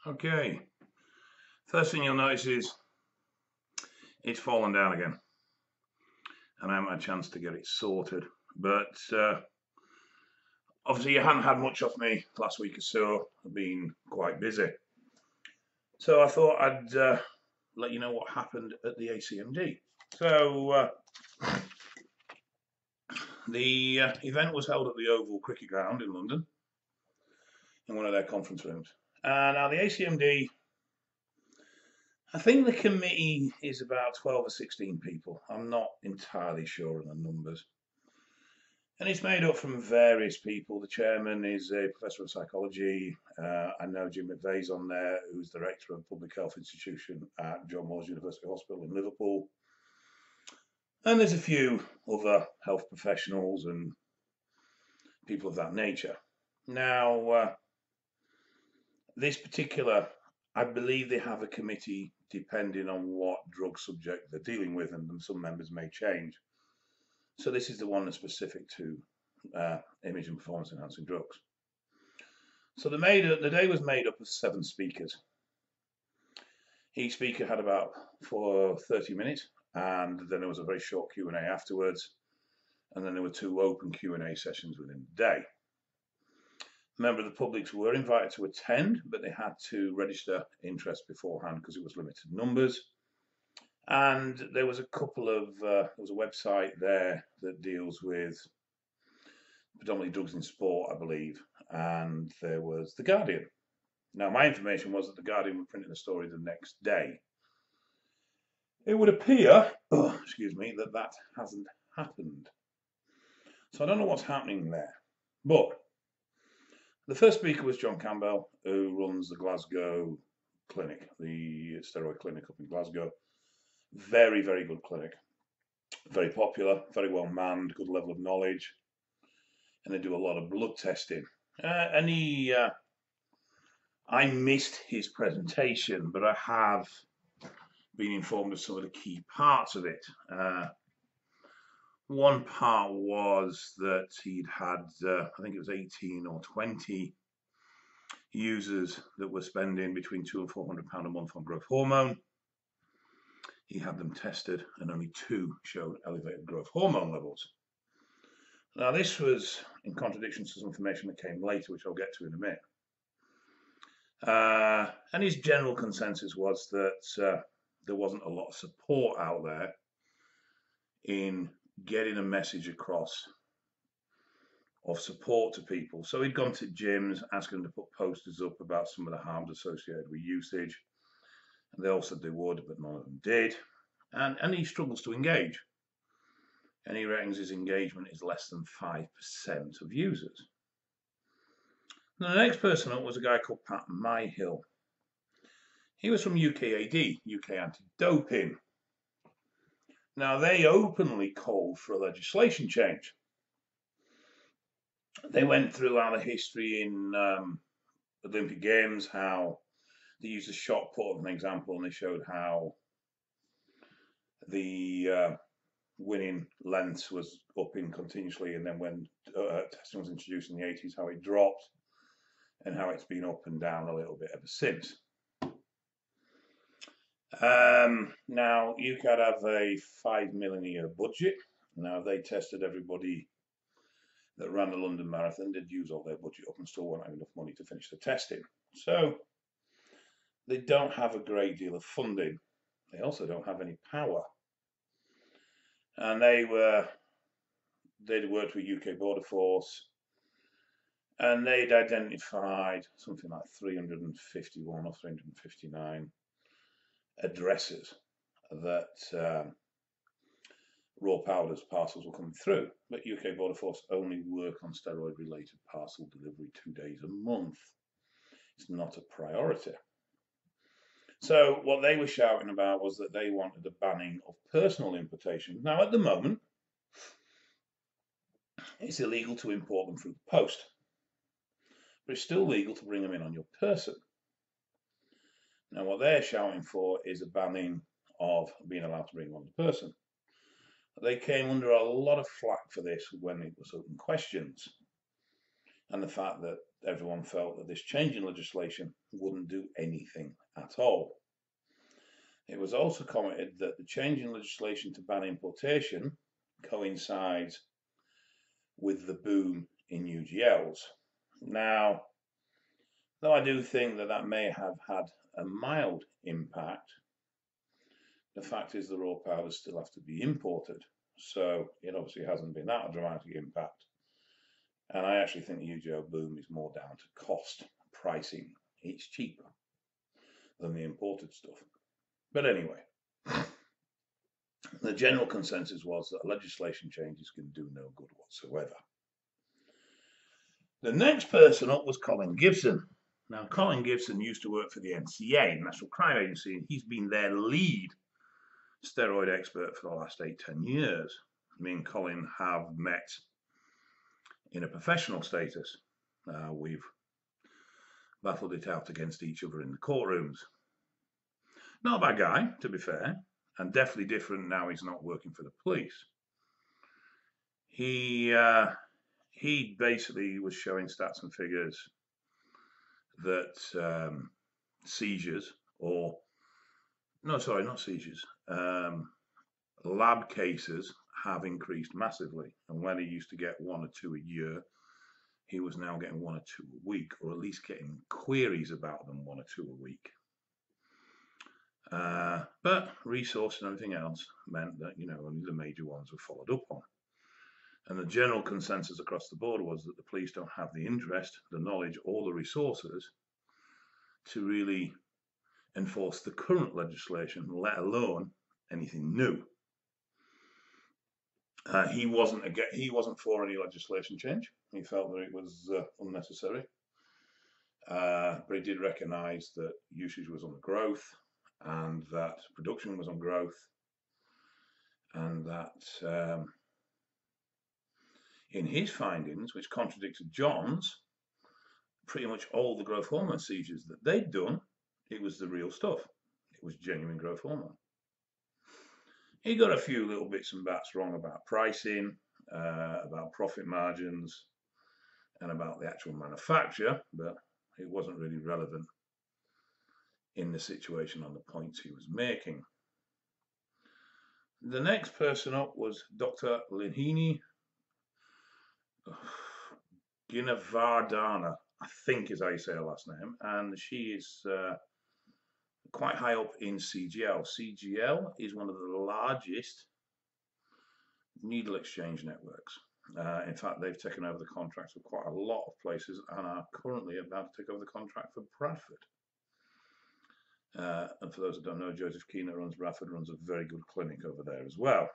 Okay, first thing you'll notice is it's fallen down again, and I haven't had a chance to get it sorted. But obviously, you hadn't had much off me last week or so. I've been quite busy, so I thought I'd let you know what happened at the ACMD. So the event was held at the Oval Cricket Ground in London, in one of their conference rooms. Now the ACMD, I think the committee is about 12 or 16 people. I'm not entirely sure on the numbers. And it's made up from various people. The chairman is a professor of psychology. I know Jim McVeigh's on there, who's director of Public Health Institution at John Moores University Hospital in Liverpool. And there's a few other health professionals and people of that nature. Now, this particular, I believe they have a committee depending on what drug subject they're dealing with, and some members may change. So this is the one that's specific to image and performance enhancing drugs. So the day was made up of 7 speakers. Each speaker had about 30 minutes, and then there was a very short Q&A afterwards, and then there were 2 open Q&A sessions within the day. Members of the public were invited to attend, but they had to register interest beforehand because it was limited numbers. And there was a couple of there was a website there that deals with predominantly drugs in sport, I believe, and there was The Guardian. Now, my information was that The Guardian were printing the story the next day. It would appear, that hasn't happened. So I don't know what's happening there. But the first speaker was John Campbell, who runs the Glasgow clinic, the steroid clinic up in Glasgow. Very, very good clinic. Very popular, very well manned, good level of knowledge. And they do a lot of blood testing. I missed his presentation, but I have been informed of some of the key parts of it. One part was that he'd had, I think it was 18 or 20 users that were spending between £200 and £400 a month on growth hormone. He had them tested, and only 2 showed elevated growth hormone levels. Now, this was in contradiction to some information that came later, which I'll get to in a minute. And his general consensus was that there wasn't a lot of support out there in getting a message across of support to people. So he'd gone to gyms, asking them to put posters up about some of the harms associated with usage. And they all said they would, but none of them did. And he struggles to engage. And he reckons his engagement is less than 5% of users. Now, the next person up was a guy called Pat Myhill. He was from UKAD, UK Anti-Doping. Now, they openly called for a legislation change. They went through our history in Olympic Games, how they used a shot put as an example, and they showed how the winning length was upping continuously, and then when testing was introduced in the 80s, how it dropped, and how it's been up and down a little bit ever since. Now, UCAD have a £5 million a year budget. Now, they tested everybody that ran the London Marathon, did use all their budget up and still won't have enough money to finish the testing. So, they don't have a great deal of funding. They also don't have any power. And they'd worked with UK Border Force, and they'd identified something like 351 or 359 addresses that raw powders parcels were coming through. But UK Border Force only work on steroid-related parcel delivery 2 days a month. It's not a priority. So what they were shouting about was that they wanted a banning of personal importation. Now, at the moment, it's illegal to import them through the post, but it's still legal to bring them in on your person. Now, what they're shouting for is a banning of being allowed to bring them on the person. They came under a lot of flack for this when it was open questions, and the fact that everyone felt that this change in legislation wouldn't do anything at all. It was also commented that the change in legislation to ban importation coincides with the boom in UGLs. Now, though I do think that that may have had a mild impact, the fact is the raw powders still have to be imported. So it obviously hasn't been that a dramatic impact. And I actually think the UGL boom is more down to cost pricing. It's cheaper than the imported stuff. But anyway, the general consensus was that legislation changes can do no good whatsoever. The next person up was Colin Gibson. Now, Colin Gibson used to work for the NCA, the National Crime Agency, and he's been their lead steroid expert for the last 8-10 years. Me and Colin have met in a professional status. We've battled it out against each other in the courtrooms. Not a bad guy, to be fair, and definitely different now he's not working for the police. He basically was showing stats and figures that seizures, or no, sorry, not seizures, lab cases have increased massively. And when he used to get 1 or 2 a year, he was now getting 1 or 2 a week, or at least getting queries about them 1 or 2 a week. But resource and everything else meant that, only the major ones were followed up on. And the general consensus across the board was that the police don't have the interest, the knowledge, or the resources to really enforce the current legislation, let alone anything new. He wasn't for any legislation change. He felt that it was unnecessary. But he did recognise that usage was on the growth, and that production was on growth, and that in his findings, which contradicted John's, pretty much all the growth hormone seizures that they'd done, it was the real stuff. It was genuine growth hormone. He got a few little bits and bats wrong about pricing, about profit margins, and about the actual manufacture, but it wasn't really relevant in the situation on the points he was making. The next person up was Dr. Linhini Ginavardhana, I think is how you say her last name, and she is quite high up in CGL. CGL is one of the largest needle exchange networks. In fact, they've taken over the contracts for quite a lot of places and are currently about to take over the contract for Bradford. And for those who don't know, Joseph Keane, that runs Bradford, runs a very good clinic over there as well.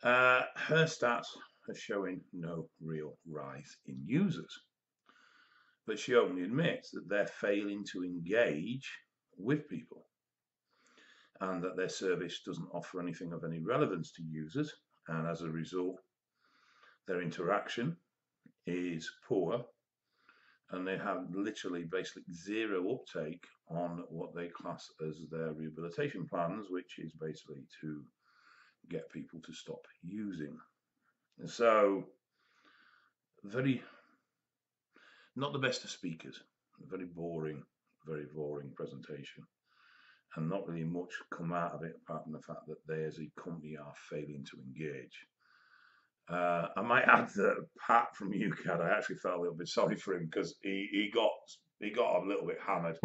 Her stats are showing no real rise in users, but she openly admits that they're failing to engage with people and that their service doesn't offer anything of any relevance to users, and as a result their interaction is poor, and they have literally basically zero uptake on what they class as their rehabilitation plans, which is basically to get people to stop using. So not the best of speakers, very boring presentation, and not really much come out of it apart from the fact that they as a company are failing to engage. I might add that Pat from UCAD, I actually felt a little bit sorry for him because he got a little bit hammered.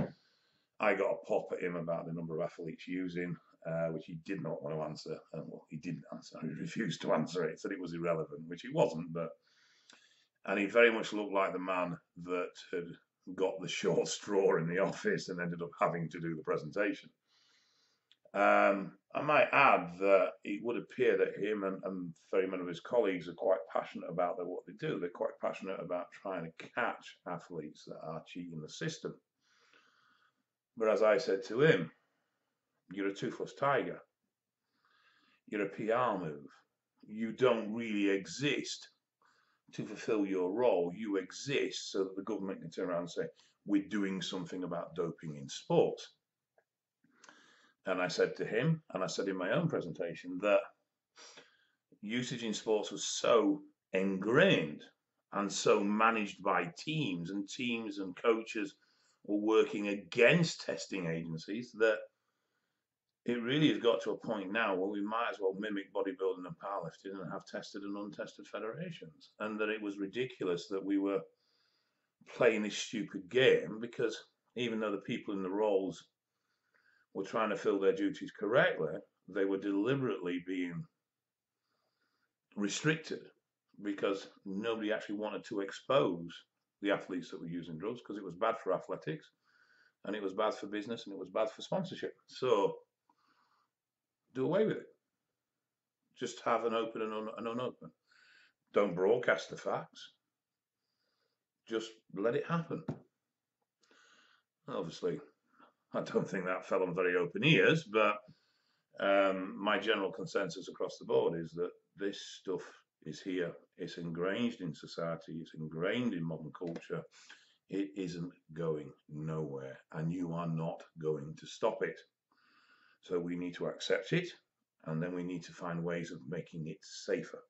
I got a pop at him about the number of athletes using, which he did not want to answer. Well, he didn't answer. He refused to answer it. Said it was irrelevant, which it wasn't. And he very much looked like the man that had got the short straw in the office and ended up having to do the presentation. I might add that it would appear that him and very many of his colleagues are quite passionate about what they do. They're quite passionate about trying to catch athletes that are cheating the system. But as I said to him, you're a toothless tiger. You're a PR move. You don't really exist to fulfill your role. You exist so that the government can turn around and say, we're doing something about doping in sport. And I said to him, and I said in my own presentation, that usage in sports was so ingrained and so managed by teams, and teams and coaches were working against testing agencies, that it really has got to a point now where we might as well mimic bodybuilding and powerlifting and have tested and untested federations, and that it was ridiculous that we were playing this stupid game, because even though the people in the roles were trying to fill their duties correctly, they were deliberately being restricted because nobody actually wanted to expose the athletes that were using drugs, because it was bad for athletics and it was bad for business and it was bad for sponsorship. So do away with it. Just have an open and unopen. Don't broadcast the facts. Just let it happen. Obviously, I don't think that fell on very open ears, but my general consensus across the board is that this stuff is here. It's ingrained in society. It's ingrained in modern culture. It isn't going nowhere, and you are not going to stop it. So we need to accept it, and then we need to find ways of making it safer.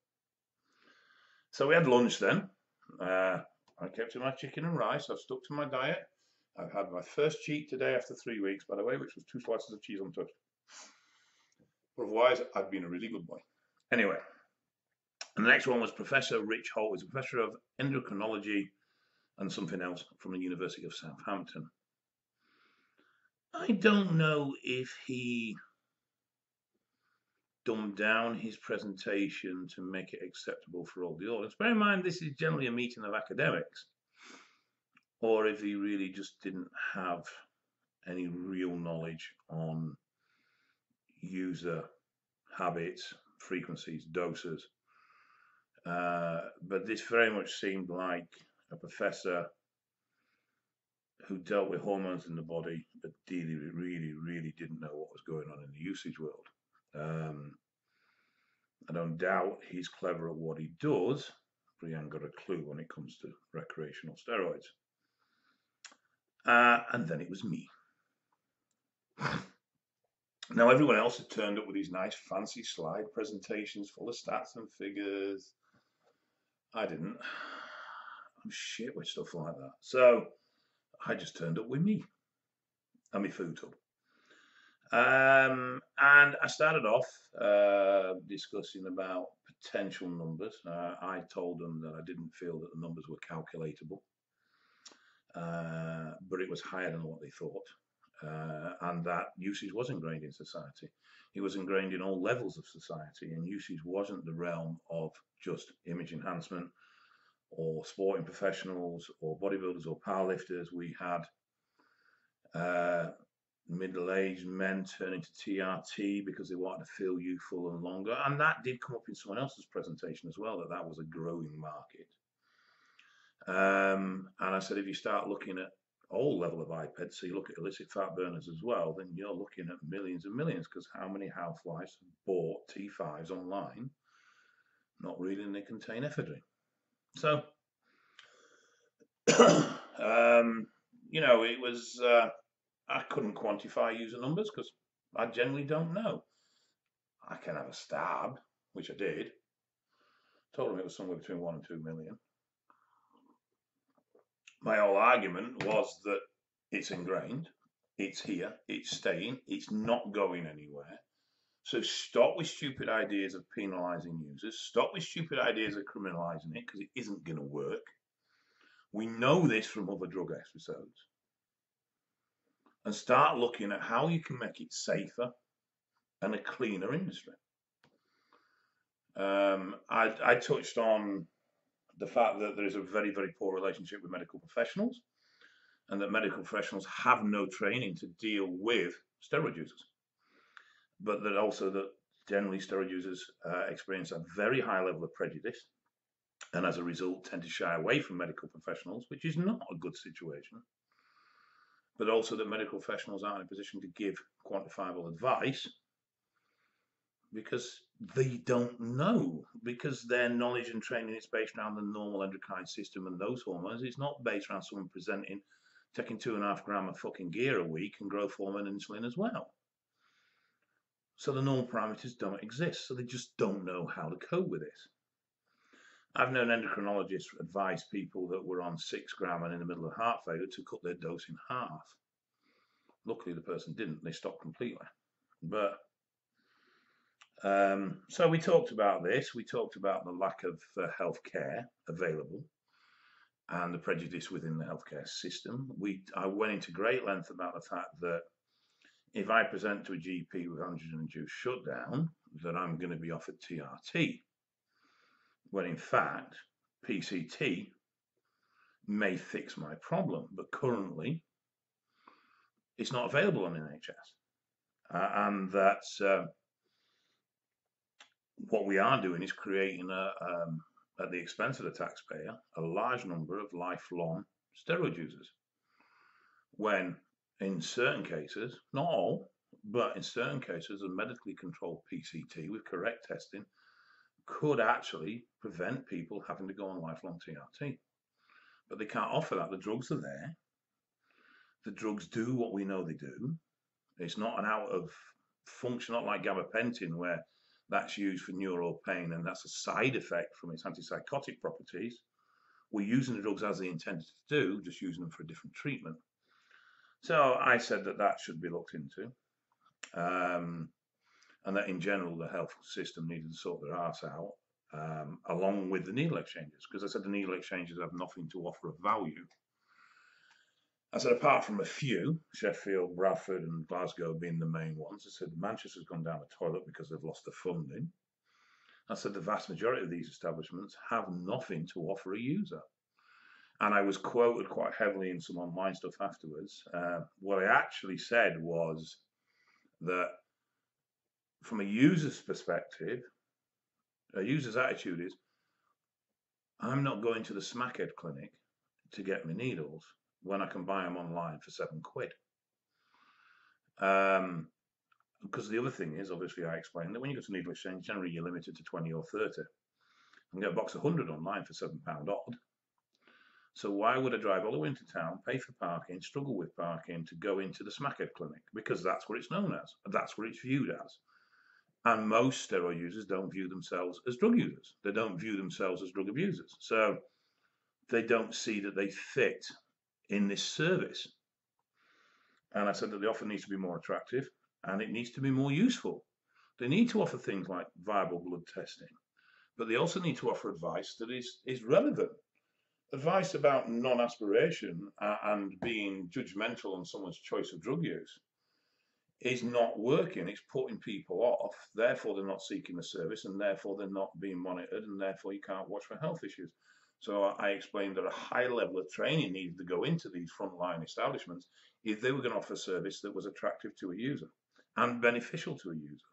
So we had lunch then. I kept to my chicken and rice. I've stuck to my diet. I've had my first cheat today after 3 weeks, by the way, which was 2 slices of cheese on toast. Otherwise, I've been a really good boy. Anyway, and the next one was Professor Rich Holt. He's a professor of endocrinology and something else from the University of Southampton. I don't know if he dumbed down his presentation to make it acceptable for all the audience. Bear in mind, this is generally a meeting of academics, or if he really just didn't have any real knowledge on user habits, frequencies, doses. But this very much seemed like a professor who dealt with hormones in the body, but really didn't know what was going on in the usage world. I don't doubt he's clever at what he does, but he ain't got a clue when it comes to recreational steroids. And then it was me. Now, everyone else had turned up with these nice fancy slide presentations full of stats and figures. I didn't. I'm shit with stuff like that. So I just turned up with me and my food tub. And I started off discussing about potential numbers. I told them that I didn't feel that the numbers were calculatable, but it was higher than what they thought. And that usage was ingrained in society. It was ingrained in all levels of society, and usage wasn't the realm of just image enhancement or sporting professionals or bodybuilders or powerlifters. We had middle-aged men turning to TRT because they wanted to feel youthful and longer, and that did come up in someone else's presentation as well, that was a growing market. And I said, if you start looking at all level of iPads, so you look at illicit fat burners as well, then you're looking at millions and millions, because how many housewives have bought T5s online, not reading they contain ephedrine? So, you know, it was, I couldn't quantify user numbers because I generally don't know. I can have a stab, which I did. Told them it was somewhere between 1 and 2 million. My whole argument was that it's ingrained, it's here, it's staying, it's not going anywhere. So stop with stupid ideas of penalising users, stop with stupid ideas of criminalising it, because it isn't going to work. We know this from other drug episodes. And start looking at how you can make it safer and a cleaner industry. I touched on the fact that there is a very poor relationship with medical professionals, and that medical professionals have no training to deal with steroid users, but that also that generally steroid users experience a very high level of prejudice, and as a result tend to shy away from medical professionals, which is not a good situation. But also that medical professionals aren't in a position to give quantifiable advice because they don't know, because their knowledge and training is based around the normal endocrine system and those hormones. It's not based around someone presenting, taking 2.5 grams of fucking gear a week and growth hormone and insulin as well. So the normal parameters don't exist, so they just don't know how to cope with this. I've known endocrinologists advise people that were on 6 gram and in the middle of heart failure to cut their dose in half. Luckily, the person didn't. They stopped completely. But so we talked about this. We talked about the lack of healthcare available and the prejudice within the healthcare system. I went into great length about the fact that if I present to a GP with androgen-induced shutdown, that I'm going to be offered TRT, when in fact PCT may fix my problem, but currently it's not available on NHS, and that's what we are doing is creating at the expense of the taxpayer, a large number of lifelong steroid users. When in certain cases, not all, but in certain cases, a medically controlled PCT with correct testing could actually prevent people having to go on lifelong TRT. But they can't offer that. The drugs are there. The drugs do what we know they do. It's not an out of function, not like gabapentin, where that's used for neural pain and that's a side effect from its antipsychotic properties. We're using the drugs as they intended to do, just using them for a different treatment. So I said that should be looked into, and that in general the health system needed to sort their arse out, along with the needle exchanges, because I said the needle exchanges have nothing to offer of value. I said, apart from a few, Sheffield, Bradford and Glasgow being the main ones, I said Manchester's gone down the toilet because they've lost the funding. I said the vast majority of these establishments have nothing to offer a user. And I was quoted quite heavily in some online stuff afterwards. What I actually said was that from a user's perspective, a user's attitude is, I'm not going to the smackhead clinic to get my needles when I can buy them online for £7. Because the other thing is, obviously, I explained that when you go to needle exchange, generally you're limited to 20 or 30. You can get a box of 100 online for £7 odd. So why would I drive all the way into town, pay for parking, struggle with parking to go into the smackhead clinic? Because that's what it's known as. That's what it's viewed as. And most steroid users don't view themselves as drug users. They don't view themselves as drug abusers. So they don't see that they fit in this service. And I said that the offer needs to be more attractive and it needs to be more useful. They need to offer things like viable blood testing, but they also need to offer advice that is relevant. Advice about non-aspiration and being judgmental on someone's choice of drug use is not working. It's putting people off. Therefore, they're not seeking the service, and therefore they're not being monitored, and therefore you can't watch for health issues. So I explained that a high level of training needed to go into these frontline establishments if they were going to offer a service that was attractive to a user and beneficial to a user.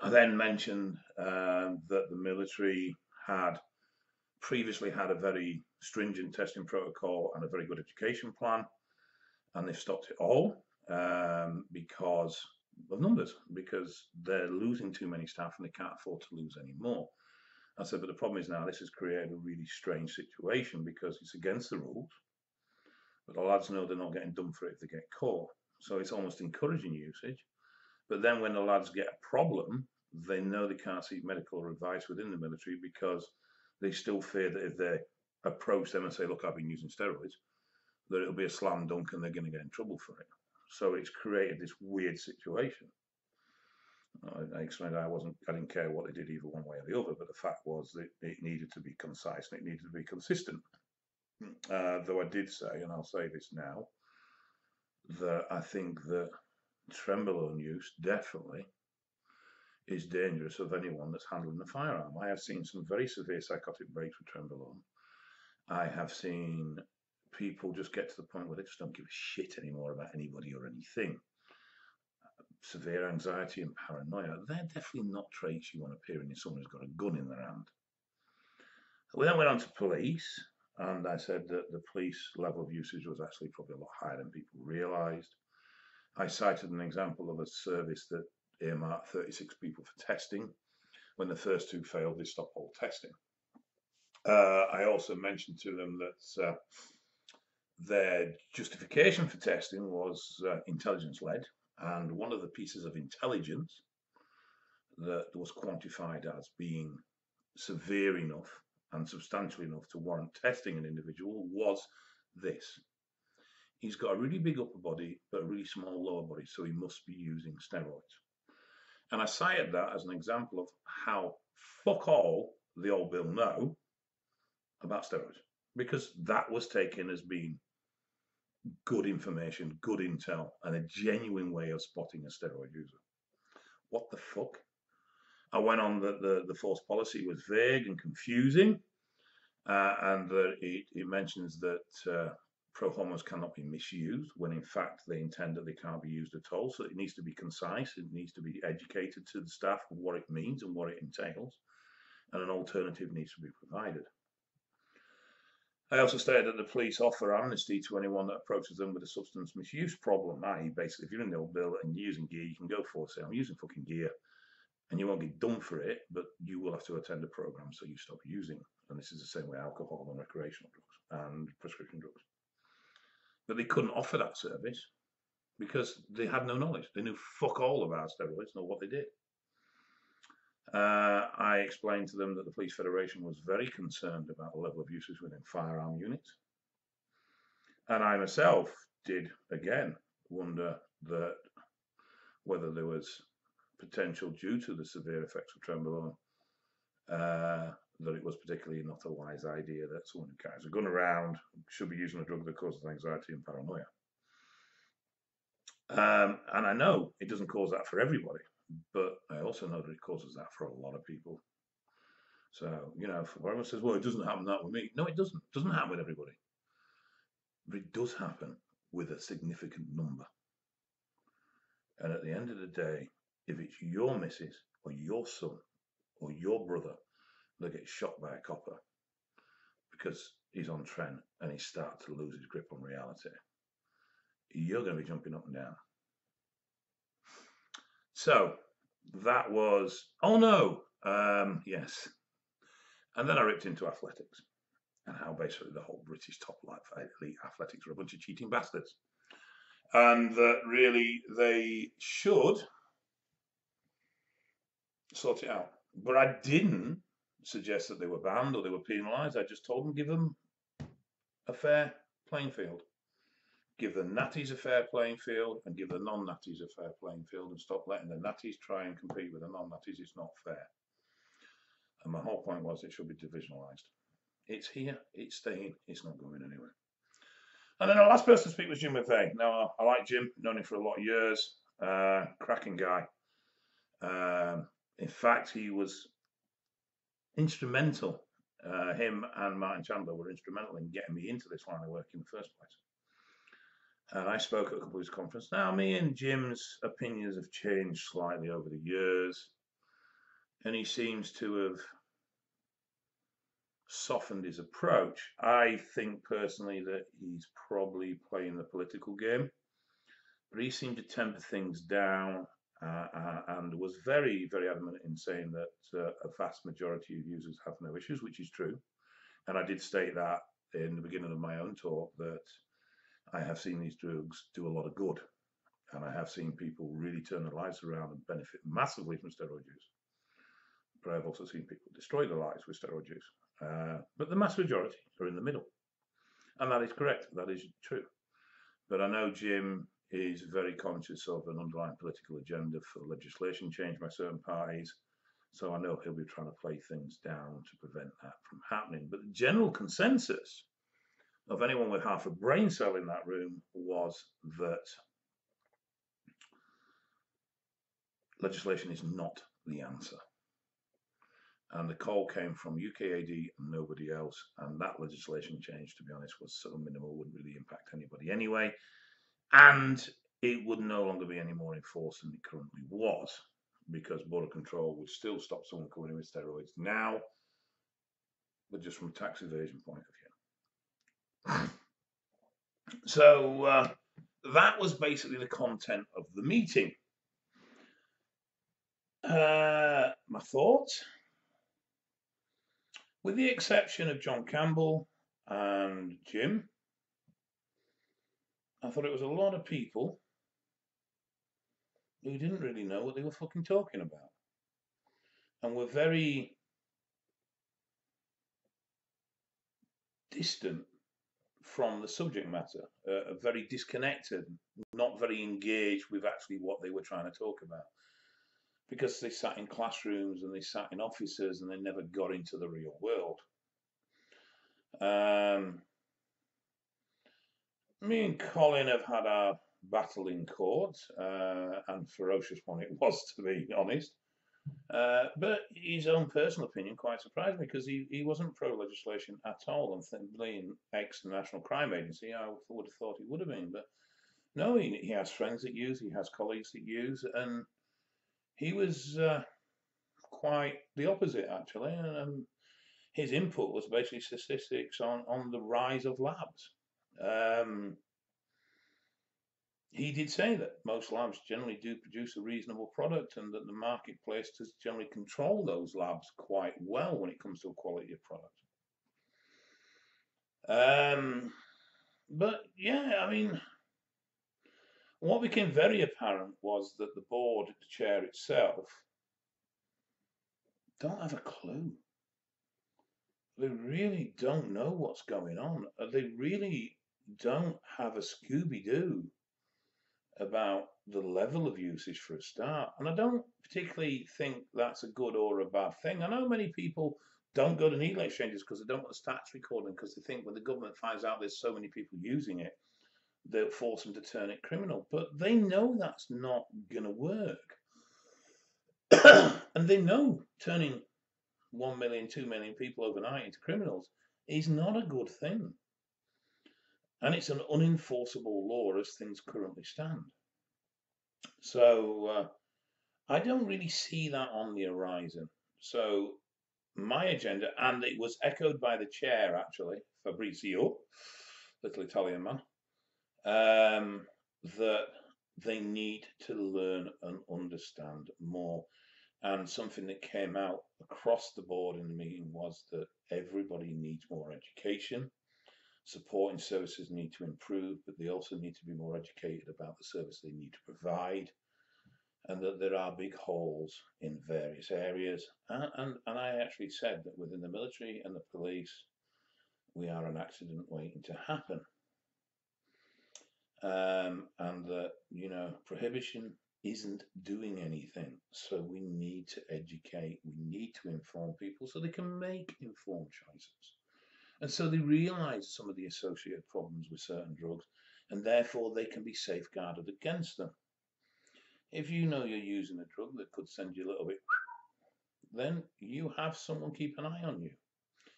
I then mentioned that the military had previously had a very stringent testing protocol and a very good education plan, and they've stopped it all because of numbers, because they're losing too many staff and they can't afford to lose any more. I said, but the problem is now this has created a really strange situation because it's against the rules, but the lads know they're not getting done for it if they get caught. So it's almost encouraging usage. But then when the lads get a problem, they know they can't seek medical advice within the military because they still fear that if they approach them and say, look, I've been using steroids, that it'll be a slam dunk and they're going to get in trouble for it. So it's created this weird situation. I explained I didn't care what they did either one way or the other, but the fact was that it needed to be concise and it needed to be consistent. Though I did say, and I'll say this now, that I think that Trenbolone use definitely is dangerous of anyone that's handling a firearm. I have seen some very severe psychotic breaks with Trenbolone. I have seen people just get to the point where they just don't give a shit anymore about anybody or anything. Severe anxiety and paranoia, they're definitely not traits you want appearing in someone who's got a gun in their hand. We then went on to police, and I said that the police level of usage was actually probably a lot higher than people realised. I cited an example of a service that earmarked 36 people for testing. When the first 2 failed, they stopped all testing. I also mentioned to them that their justification for testing was intelligence-led, and one of the pieces of intelligence that was quantified as being severe enough and substantial enough to warrant testing an individual was this. He's got a really big upper body, but a really small lower body, so he must be using steroids. And I cited that as an example of how fuck all the old Bill know about steroids, because that was taken as being good information, good intel, and a genuine way of spotting a steroid user. What the fuck? I went on that the force policy was vague and confusing, and that it mentions that pro-hormones cannot be misused, when in fact they intend that they can't be used at all. So it needs to be concise, it needs to be educated to the staff of what it means and what it entails, and an alternative needs to be provided. I also stated that the police offer amnesty to anyone that approaches them with a substance misuse problem, i.e. basically if you're in the old bill and you're using gear, you can go forward, say I'm using fucking gear, and you won't get done for it, but you will have to attend a program so you stop using. And this is the same way alcohol and recreational drugs and prescription drugs. But they couldn't offer that service because they had no knowledge. They knew fuck all about steroids, nor what they did. I explained to them that the Police Federation was very concerned about the level of usage within firearm units. And I myself did, again, wonder that whether there was potential due to the severe effects of trenbolone, that it was particularly not a wise idea that someone who carries a gun around should be using a drug that causes anxiety and paranoia. And I know it doesn't cause that for everybody, but I also know that it causes that for a lot of people. So, you know, if everyone says, well, it doesn't happen that with me. No, it doesn't. It doesn't happen with everybody. But it does happen with a significant number. And at the end of the day, if it's your missus or your son or your brother that gets shot by a copper because he's on tren and he starts to lose his grip on reality, you're going to be jumping up and down. So that was, oh no, yes. And then I ripped into athletics and how basically the whole British top elite athletics are a bunch of cheating bastards. And that really they should sort it out. But I didn't suggest that they were banned or they were penalised. I just told them, give them a fair playing field. Give the natties a fair playing field and give the non-natties a fair playing field, and stop letting the natties try and compete with the non-natties. It's not fair. And my whole point was it should be divisionalised. It's here, it's staying, it's not going anywhere. And then the last person to speak was Jim McVeigh. Now, I like Jim, known him for a lot of years, cracking guy. In fact, he was instrumental. Him and Martin Chandler were instrumental in getting me into this line of work in the first place. And I spoke at a couple of his conferences. Now, me and Jim's opinions have changed slightly over the years, and he seems to have softened his approach. I think personally that he's probably playing the political game, but he seemed to temper things down and was very, very adamant in saying that a vast majority of users have no issues, which is true. And I did state that in the beginning of my own talk, that I have seen these drugs do a lot of good, and I have seen people really turn their lives around and benefit massively from steroid use. But I've also seen people destroy their lives with steroid use. But the mass majority are in the middle. And that is correct. That is true. But I know Jim is very conscious of an underlying political agenda for legislation change by certain parties. So I know he'll be trying to play things down to prevent that from happening. But the general consensus of anyone with half a brain cell in that room was that legislation is not the answer. And the call came from UKAD and nobody else. And that legislation change, to be honest, was so minimal, wouldn't really impact anybody anyway. And it would no longer be any more enforced than it currently was, because Border Control would still stop someone coming in with steroids now, but just from a tax evasion point of view. So that was basically the content of the meeting. My thoughts? With the exception of John Campbell and Jim, I thought it was a lot of people who didn't really know what they were fucking talking about, and were very distant from the subject matter, very disconnected, not very engaged with actually what they were trying to talk about, because they sat in classrooms and they sat in offices and they never got into the real world. Me and Colin have had our battle in court, and ferocious one it was, to be honest. But his own personal opinion quite surprised me, because he wasn't pro legislation at all. And being ex National Crime Agency, I would have thought he would have been. But no, he has friends that use, he has colleagues that use, and he was quite the opposite, actually. And his input was basically statistics on the rise of labs. He did say that most labs generally do produce a reasonable product, and that the marketplace does generally control those labs quite well when it comes to quality of product. But yeah, I mean, what became very apparent was that the board, the chair itself, don't have a clue. They really don't know what's going on. They really don't have a Scooby-Doo about the level of usage for a start. And I don't particularly think that's a good or a bad thing. I know many people don't go to needle exchanges because they don't want the stats recording, because they think when the government finds out there's so many people using it, they'll force them to turn it criminal. But they know that's not going to work. And they know turning 1 million, 2 million people overnight into criminals is not a good thing. And it's an unenforceable law as things currently stand. So I don't really see that on the horizon. So my agenda, and it was echoed by the chair actually, Fabrizio, little Italian man, that they need to learn and understand more. And something that came out across the board in the meeting was that everybody needs more education. Supporting services need to improve, but they also need to be more educated about the service they need to provide, and that there are big holes in various areas. And I actually said that within the military and the police, we are an accident waiting to happen. And that, prohibition isn't doing anything. So we need to educate, we need to inform people so they can make informed choices. And so they realize some of the associated problems with certain drugs, and therefore they can be safeguarded against them. If you know you're using a drug that could send you a little bit, then you have someone keep an eye on you,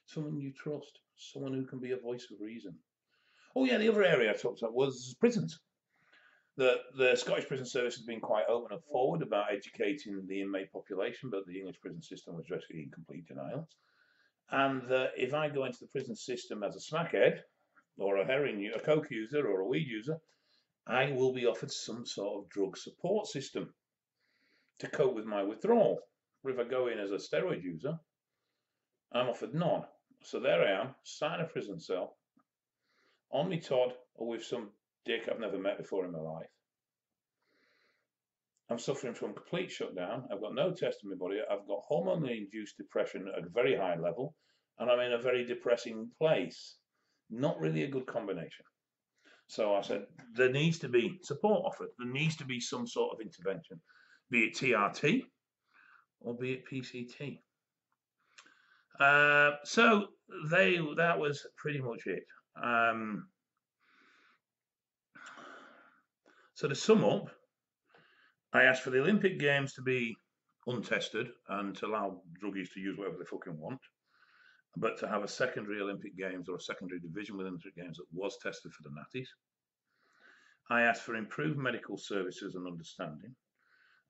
someone you trust, someone who can be a voice of reason. Oh yeah, the other area I talked about was prisons. The Scottish Prison Service has been quite open and forward about educating the inmate population, but the English prison system was actually in complete denial. And if I go into the prison system as a smackhead, or a coke user, or a weed user, I will be offered some sort of drug support system to cope with my withdrawal. But if I go in as a steroid user, I'm offered none. So there I am, sat in a prison cell, on me Todd, or with some dick I've never met before in my life. I'm suffering from complete shutdown. I've got no test in my body. I've got hormonally induced depression at a very high level, and I'm in a very depressing place. Not really a good combination. So I said, there needs to be support offered. There needs to be some sort of intervention, be it TRT or be it PCT. So that was pretty much it. So to sum up, I asked for the Olympic Games to be untested and to allow druggies to use whatever they fucking want, but to have a secondary Olympic Games or a secondary division within the Olympic Games that was tested for the natties. I asked for improved medical services and understanding.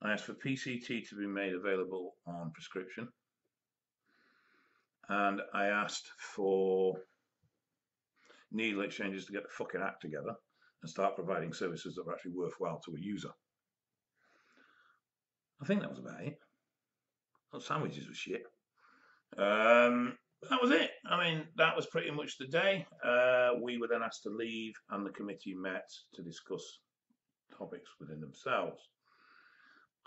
I asked for PCT to be made available on prescription. And I asked for needle exchanges to get the fucking act together and start providing services that are actually worthwhile to a user. I think that was about it. Those sandwiches were shit. That was it. I mean, that was pretty much the day. We were then asked to leave, and the committee met to discuss topics within themselves.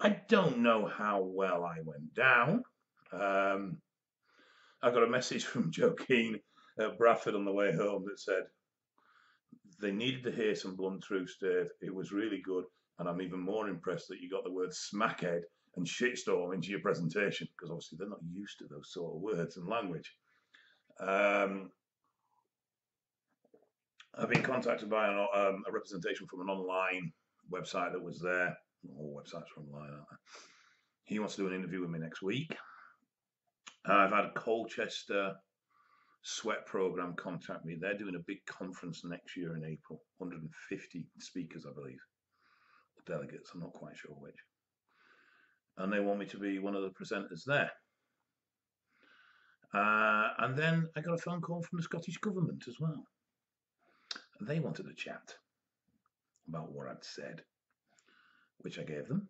I don't know how well I went down. I got a message from Joe Keane at Bradford on the way home that said they needed to hear some blunt truths, Dave. It was really good, and I'm even more impressed that you got the word smackhead and shitstorm into your presentation, because obviously they're not used to those sort of words and language. I've been contacted by a representation from an online website that was there. All websites are online, aren't they? He wants to do an interview with me next week. I've had Colchester Sweat Program contact me. They're doing a big conference next year in April, 150 speakers, I believe, delegates. I'm not quite sure which. And they want me to be one of the presenters there. And then I got a phone call from the Scottish Government as well. And they wanted a chat about what I'd said, which I gave them.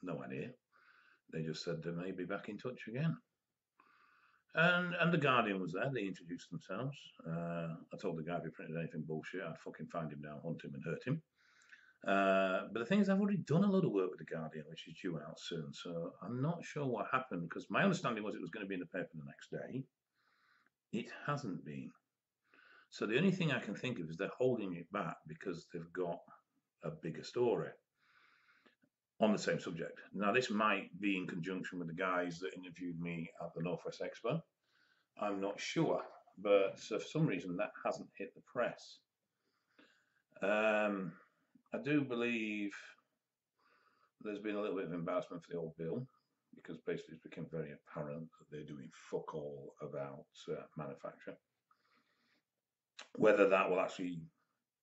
No idea. They just said they may be back in touch again. And the Guardian was there. They introduced themselves. I told the guy if he printed anything bullshit, I'd fucking find him down, hunt him, and hurt him. But the thing is, I've already done a lot of work with the Guardian, which is due out soon. So I'm not sure what happened, because my understanding was it was going to be in the paper the next day. It hasn't been. So the only thing I can think of is they're holding it back because they've got a bigger story on the same subject. Now, this might be in conjunction with the guys that interviewed me at the Northwest Expo. I'm not sure, but for some reason that hasn't hit the press. I do believe there's been a little bit of embarrassment for the old Bill, because basically it's become very apparent that they're doing fuck all about manufacture. Whether that will actually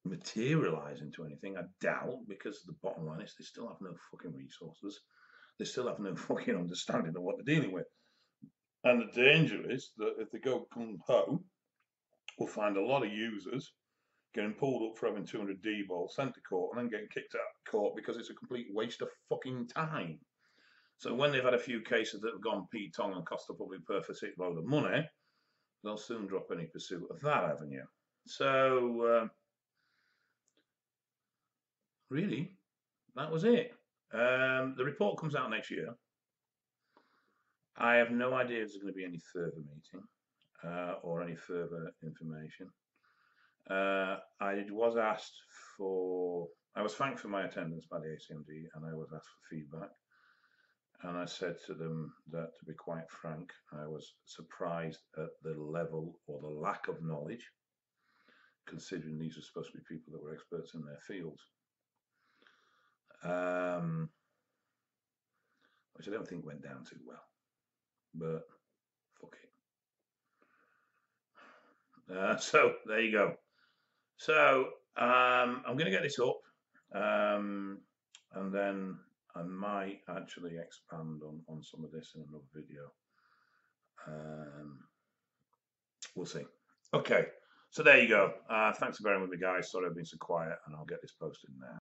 materialize into anything, I doubt, because the bottom line is they still have no fucking resources. They still have no fucking understanding of what they're dealing with. And the danger is that if they go gung-ho, we'll find a lot of users getting pulled up for having 200 D-balls, sent to court, and then getting kicked out of court because it's a complete waste of fucking time. So when they've had a few cases that have gone Pete-tong and cost the public purpose a load of money, they'll soon drop any pursuit of that avenue. So, really, that was it. The report comes out next year. I have no idea if there's going to be any further meeting or any further information. I was thanked for my attendance by the ACMD, and I was asked for feedback. And I said to them that, to be quite frank, I was surprised at the level or the lack of knowledge, considering these are supposed to be people that were experts in their fields. Which I don't think went down too well, but fuck it. So there you go. So I'm going to get this up, and then I might actually expand on some of this in another video. We'll see. Okay, so there you go. Thanks for bearing with me, guys. Sorry I've been so quiet, and I'll get this posted now.